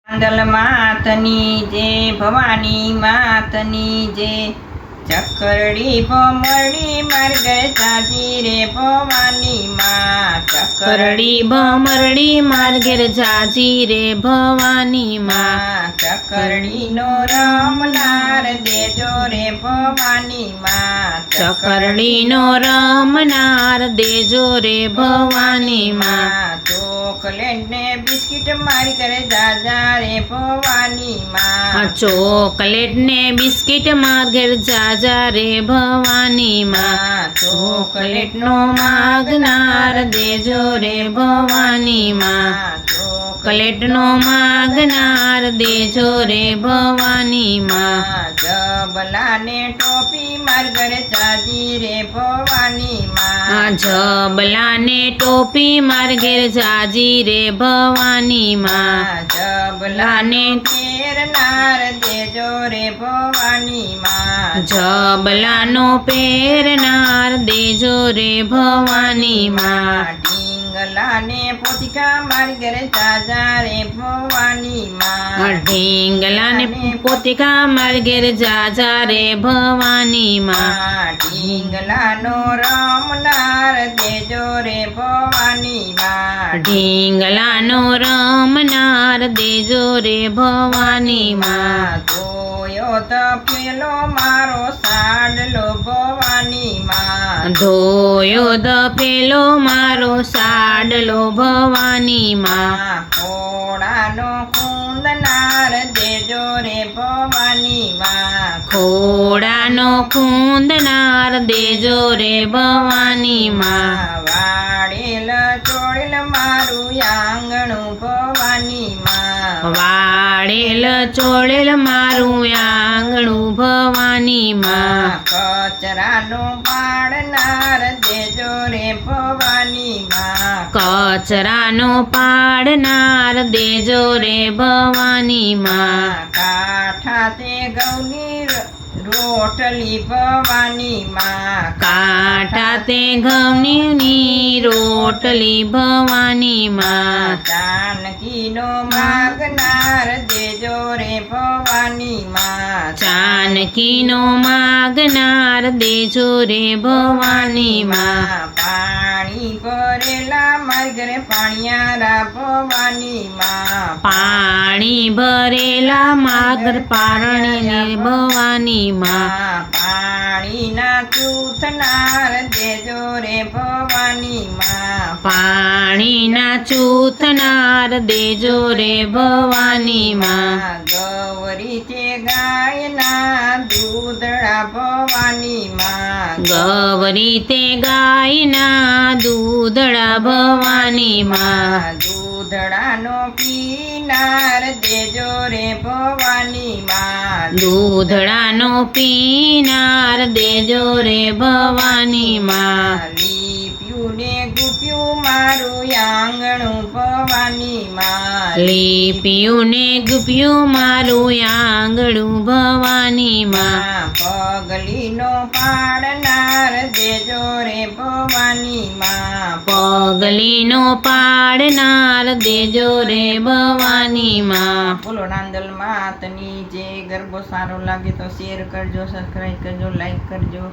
આંદલ માતની જે ભવાની માતની જે ચકરડી ભમરડી માર્ગે જાજી રે ભવાની માં કરડી ભમરડી માર્ગેર જાજી રે ભવાની માં ચકરડી નો રમનાર દેજો રે ભવાની માં ચકરડી નો રમનાર દેજો રે ભવાની માં ચોકલેટ ને બિસ્કિટ મારી કરે જાજા રે ભવાની માં ચોકલેટ ને બિસ્કિટ માર્ગેર જાજા રે ભવાની માં ચોકલેટ નો માગનાર દેજો રે ભવાની માં ચોકલેટ નો માગનાર દેજો રે ભવાની માં જબલા ને ટોપી માર ઘરે જાજી રે ભવાની માં જબલા ને ટોપી માર્ગેર જાજી રે ભવાની માં જબલા ને પહેરનાર દેજો રે ભવાની માં જબલાનો પહેરનાર દેજો રે ભવાની માં ઢીંગલા ને પોતિકા મારી ઘરે જાજા રે ભવાની માં ઢીંગલા ને પોતિકા માર્ગેર જાજા રે ભવાની માં ઢીંગલા નો રમનાર દેજો રે ભવાની માં ઢીંગલાનો રમનાર દેજો રે ભવાની માં ધોયો તપેલો મારો સાડલો ભવાની માં ધોયો દફેલો મારો સાડલો ભવાની માં ઘોડાનો કુંદનાર દેજો રે ભવાની માં ખોડાનો ખૂંદનાર દેજો રે ભવાની માં વાડેલ ચોડેલ મારું આંગણું ભવાની માં વાડેલ ચોળેલ મારું આંગણું ભવાની માં કચરાનો પાડનાર દેજો રે ભવાની માં કચરાનો પાડનાર દેજો રે ભવાની માં કાઠા તે ઘઉંની રોટલી ભવાની માં કાંઠા તે ઘઉંની રોટલી ભવાની માં જાનકીનો માગનાર દેજો રે ભવાની માં જાનકીનો માગનાર દેજો રે ભવાની માં પાણી ભરેલા માર્ગરે પાણિયારા ભવાની માં પાણી ભરેલા માગર પારણી ભવાની માં પાણીના ચૂથનાર દેજો રે ભવાની માં પાણીના ચૂથનાર દેજો રે ભવાની માં ગૌરી તે ગાયના દૂધડા ભવાની માં ગૌરી તે ગાયના દૂધડા ભવાની માં દૂધડાનો પીનાર દેજો રે ભવાની માં દૂધડાનો પીનાર દેજો રે ભવાની માં લીપ્યું ને ગુપ્યું મારું આંગણું ભવાની માં લીપ્યું ને ગુપ્યું મારું આંગણું ભવાની માં પગલીનો પાડનાર દેજો રે ભવાની માં પગલીનો પાડનાર દેજો રે ભવાની માં બોલો નાંદલ માતની જે ગરબો સારો લાગે તો શેર કરજો, સબસ્ક્રાઈબ કરજો, લાઈક કરજો.